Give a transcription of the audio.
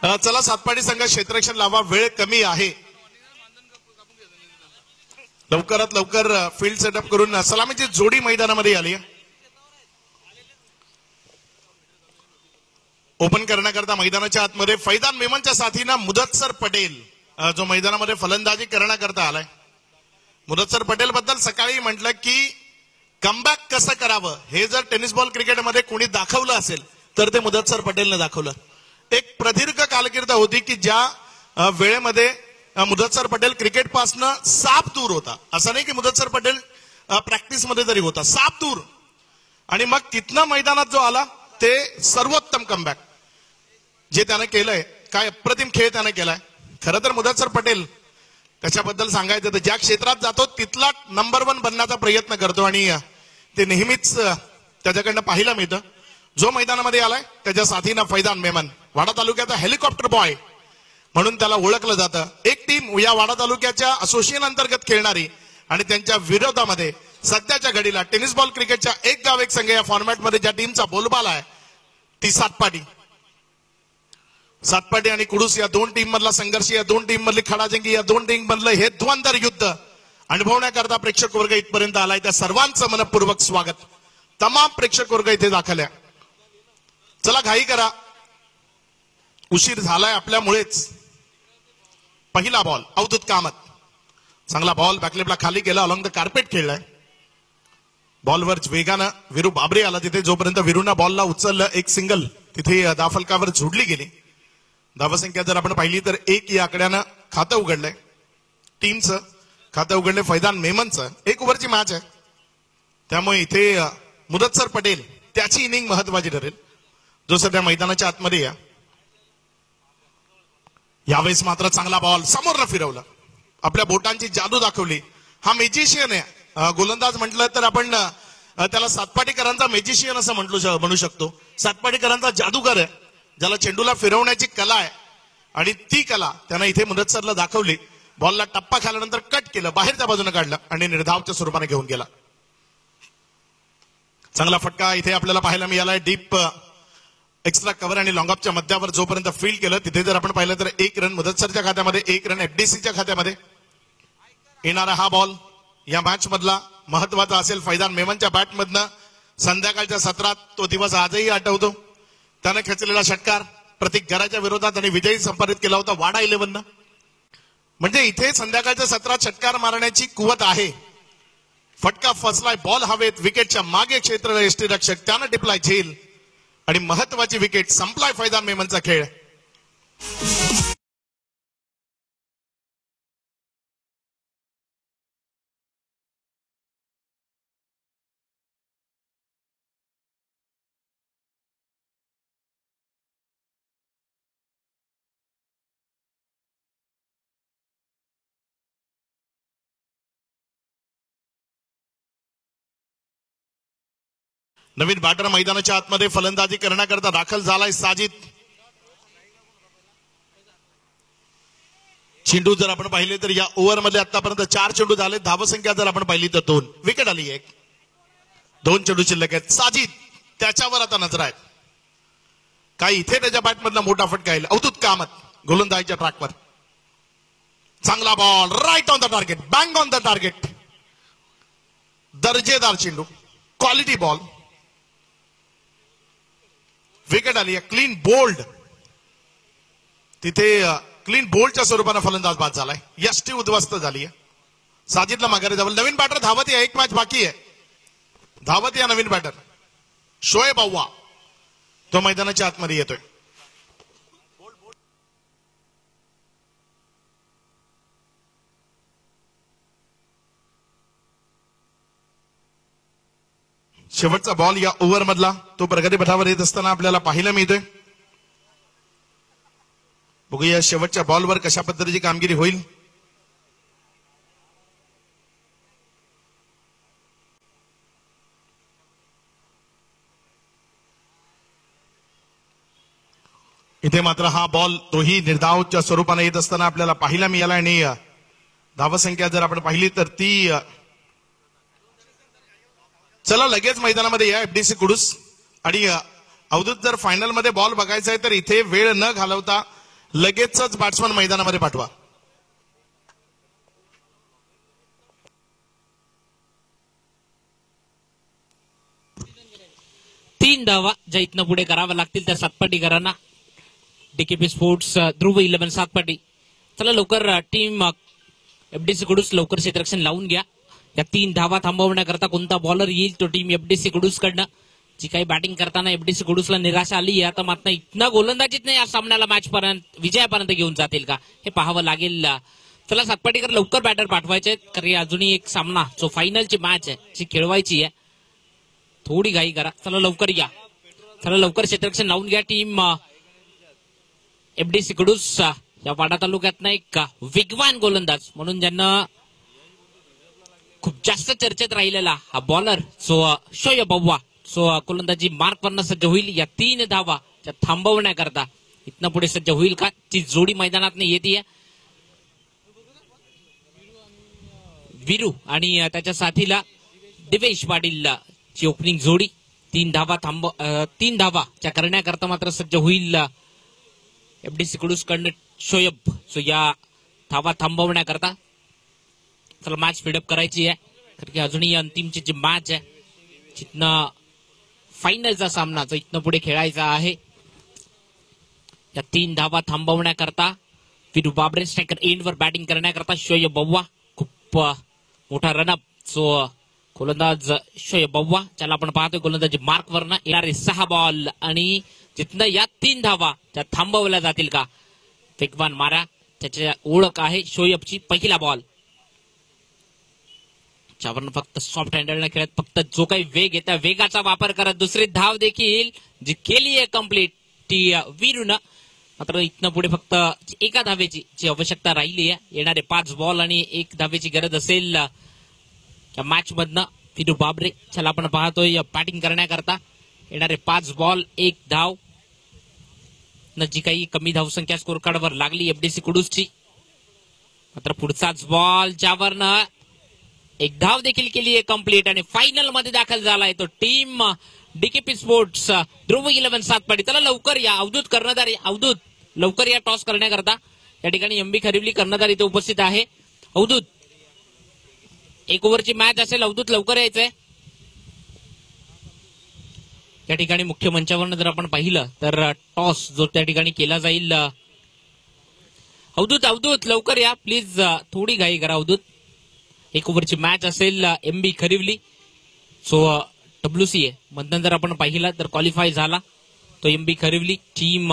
चला सातपाडी संघ क्षेत्ररक्षण लावा, वेळ कमी आहे, लवकरात लवकर फील्ड सेटअप करून सलामीची जोडी मैदानामध्ये आली आहे. ओपन करण्याकरता मैदानाच्या आतमध्ये फैजान मेमनच्या साथीनं मुदत्सर पटेल जो मैदानामध्ये फलंदाजी करण्याकरता आलाय. मुदत्सर पटेल बद्दल सकाळी म्हटलं की कमबॅक कसं करावं हे जर टेनिस बॉल क्रिकेटमध्ये कोणी दाखवलं असेल तर ते मुदत्सर पटेलने दाखवलं. एक प्रदीर्घ कालकीर्द होती की ज्या वेळेमध्ये मुदत्सर पटेल क्रिकेटपासनं साप दूर होता. असं नाही की मुदत्सर पटेल प्रॅक्टिसमध्ये तरी होता, साप दूर, आणि मग तिथनं मैदानात जो आला ते सर्वोत्तम कमबॅक जे त्याने केलंय, काय अप्रतिम खेळ त्याने केलाय. खरं तर मुदत्सर पटेल त्याच्याबद्दल सांगायचं तर ज्या क्षेत्रात जातो तिथला नंबर 1 बनण्याचा प्रयत्न करतो आणि ते नेहमीच त्याच्याकडनं पाहायला मिळतं. जो मैदानामध्ये आलाय त्याच्या साथीनं फैजान मेमन, वाडा तालुक्याचा हेलिकॉप्टर बॉय म्हणून त्याला ओळखलं जातं. एक टीम या वाडा तालुक्याच्या असोसिएशन अंतर्गत खेळणारी आणि त्यांच्या विरोधामध्ये सध्याच्या घडीला टेनिस बॉल क्रिकेटच्या एक गाव एक संघ या फॉर्मॅटमध्ये ज्या टीमचा बोलबाला आहे ती सातपाटी आणि कुडूस या दोन टीम मधला संघर्ष, या दोन टीम मधली खडाजंगी, या दोन टीम मधलं हे ध्वंदर युद्ध अनुभवण्याकरता प्रेक्षक वर्ग इथपर्यंत आलाय. त्या सर्वांचं मनपूर्वक स्वागत. तमाम प्रेक्षक वर्ग इथे दाखल आहे. चला घाई करा, उशीर झालाय आपल्यामुळेच. पहिला बॉल अवधूत कामत, चांगला बॉल बॅकलेपला खाली केला, अलॉंग द कार्पेट खेळलाय. बॉलवर वेगानं विरू बाबरे आला तिथे, जोपर्यंत विरूना बॉलला उचललं एक सिंगल तिथे धाफलकावर झोडली गेली. धावसंख्या जर आपण पाहिली तर 1 या आकड्यानं खातं उघडलंय, टीमचं खातं उघडलंय फैजान मेमनचं. 1 ओव्हरची मॅच आहे, त्यामुळे इथे मुदत्सर पटेल त्याची इनिंग महत्वाची ठरेल जो सध्या मैदानाच्या आतमध्ये या. यावेळेस मात्र चांगला बॉल समोरनं फिरवला, आपल्या बोटांची जादू दाखवली. हा मॅजिशियन आहे, गोलंदाज म्हटलं तर आपण त्याला सातपाटीकरांचा मॅजिशियन असं म्हणू शकतो. सातपाटीकरांचा जादूगार आहे ज्याला चेंडूला फिरवण्याची कला आहे आणि ती कला त्यानं इथे मुदत्सरला दाखवली. बॉलला टप्पा खाल्यानंतर कट केलं, बाहेरच्या बाजूने काढलं आणि निर्धावच्या स्वरूपाने घेऊन गेला. चांगला फटका इथे आपल्याला पाहायला मिळालाय. डीप एक्स्ट्रा कव्हर आणि लॉंग ऑफच्या मध्यावर जोपर्यंत फील्ड केलं तिथे जर आपण पाहिलं तर 1 रन मुदत्सरच्या खात्यामध्ये, 1 रन एफडीसीच्या खात्यामध्ये. येणारा हा बॉल या मॅच मधला महत्वाचा असेल. फैजान मेमनच्या बॅटमधनं संध्याकाळच्या सत्रात तो दिवस आजही आठवतो. त्याने खेचलेला षटकार प्रतीक घराच्या विरोधात आणि विजयी संपादित केला होता वाडा 11. म्हणजे इथे संध्याकाळच्या सत्रात षटकार मारण्याची कुवत आहे. फटका फसलाय, बॉल हवेत, विकेटच्या मागे क्षेत्र यष्टीरक्षक त्यानं टिपलाय झेल आणि महत्वाची विकेट. संपलाय फैजान मेमनचा खेळ. नवीन बॅटर मैदानाच्या आतमध्ये फलंदाजी करण्याकरता दाखल झालाय साजिद. चेंडू जर आपण पाहिले तर या ओव्हर मध्ये आतापर्यंत 4 चेंडू झाले. धावसंख्या जर आपण पाहिली तर 2, विकेट आली 1, 2 चेंडू शिल्लक आहेत. साजिद त्याच्यावर आता नजर आहेत. काही इथे त्याच्या बॅटमधला मोठा फटका येईल. अवधूत कामत गोलंदाजीच्या ट्रॅकवर, चांगला ball right on the target, bang on the target. दर्जेदार चेंडू, क्वालिटी बॉल, विकेट आली. क्लीन बोल्ड, तिथे क्लीन बोल्डच्या स्वरूपाने फलंदाज बाद झालाय. यष्टी उद्ध्वस्त झाली आहे. साजिदला माघारी जावं. नवीन बॅटर धावत या, 1 मॅच बाकी आहे. धावत या नवीन बॅटर शोएब अव्वा, तो मैदानाच्या आतमध्ये येतोय. शेवटचा बॉल या ओव्हर मधला तो प्रगती पथावर येत असताना आपल्याला पाहायला मिळतोय. बघूया शेवटच्या बॉलवर कशा पद्धतीची कामगिरी होईल. इथे मात्र हा बॉल तोही निर्धावच्या स्वरूपाने येत असताना आपल्याला पाहायला मिळाला आणि धावसंख्या जर आपण पाहिली तर ती. चला लगेच मैदानामध्ये या एफडीसी कुडूस. आणि अवधूत जर फायनल मध्ये बॉल बघायचा आहे तर इथे वेळ न घालवता लगेचच बॅट्समन मैदानामध्ये पाठवा. तीन धावा ज्या इथनं पुढे कराव्या लागतील त्या सातपाटीकरांना. डीकेपी स्पोर्ट्स ध्रुव 11 सातपाटी. चला लवकर टीम एफडीसी कडूस लवकर क्षेत्ररक्षण लावून घ्या. या 3 धावा थांबवण्याकरता कोणता बॉलर येईल तो टीम एफडीसी कडूस कडनं. जी काही बॅटिंग करताना एफडीसी कडूसला निराशा आली आता मात्र इथनं गोलंदाजीत नाही या सामन्याला मॅच पर्यंत विजयापर्यंत घेऊन जातील का हे पाहावं लागेल. चला सातपाटीकर लवकर बॅटर पाठवायचे कारण अजूनही एक सामना जो फायनलची मॅच आहे जी खेळवायची आहे. थोडी घाई करा. चला लवकर या. चला लवकर क्षेत्ररक्षण लावून घ्या. टीम एफडीसी कडूस या वाडा तालुक्यात एक वेगवान गोलंदाज म्हणून ज्यांना खूप जास्त चर्चेत राहिलेला हा बॉलर सो शोएब अव्वा सो गोलंदाजी मार्क वरनं सज्ज होईल. या 3 धावा त्या थांबवण्याकरता इथनं पुढे सज्ज होईल का ती जोडी मैदानात येते. वीरू आणि त्याच्या साथीला दिवेश पाटील ची ओपनिंग जोडी. 3 धावा त्या करण्याकरता मात्र सज्ज होईल एफडीसी कडून शोएब. सो या धावा थांबवण्याकरता चला मॅच स्पीडअप करायची आहे कारण की अजूनही अंतिमची जी मॅच आहे जिथनं फायनलचा सामना जो इथनं पुढे खेळायचा आहे. या 3 धावा थांबवण्याकरता विरू बाबरे स्ट्रायकर एंडवर बॅटिंग करण्याकरता शोएब अव्वा. खूप मोठा रनअप. सो गोलंदाज शोएब अव्वा ज्याला आपण पाहतोय गोलंदाजी मार्क वरनं येणारे 6 बॉल आणि जिथनं या 3 धावा त्या थांबवल्या जातील का. वेगवान मारा त्याची ओळख आहे शोएबची. पहिला बॉल ज्यावरनं फक्त सॉफ्ट हँडल न खेळत फक्त जो काही वेग आहे त्या वेगाचा वापर करत दुसरी धाव देखील जी केली आहे कम्प्लीट ती वीरूनं. मात्र इथनं पुढे फक्त एका धावेची जी आवश्यकता राहिली आहे. येणारे 5 बॉल आणि 1 धावेची गरज असेल या मॅच मधनं. विरू बाबरे ज्याला आपण पाहतोय बॅटिंग करण्याकरता येणारे 5 बॉल 1 धाव. जी काही कमी धावसंख्या स्कोर कार्डवर लागली एफडीसी कुडूसची. मात्र पुढचाच बॉल ज्यावरनं 1 धाव देखील केली आहे कम्प्लीट आणि फायनल मध्ये दाखल झालाय तो टीम डीकेपी स्पोर्ट्स ध्रुव 11 सातपाटी. चला लवकर या. अवधूत कर्णधार अवधूत लवकर या टॉस करण्याकरता. या ठिकाणी एमबी खरिवली कर्णधार इथे उपस्थित आहे. अवधूत 1 ओव्हरची मॅच असेल. अवधूत लवकर यायचंय. या ठिकाणी मुख्य मंचावरनं जर आपण पाहिलं तर टॉस जो त्या ठिकाणी केला जाईल. अवधूत लवकर या प्लीज. थोडी घाई करा अवधूत. 1 ओव्हरची मॅच असेल. एमबी खरिवली सो WCA मधनं जर आपण पाहिलं तर क्वालिफाय झाला तो एमबी खरिवली टीम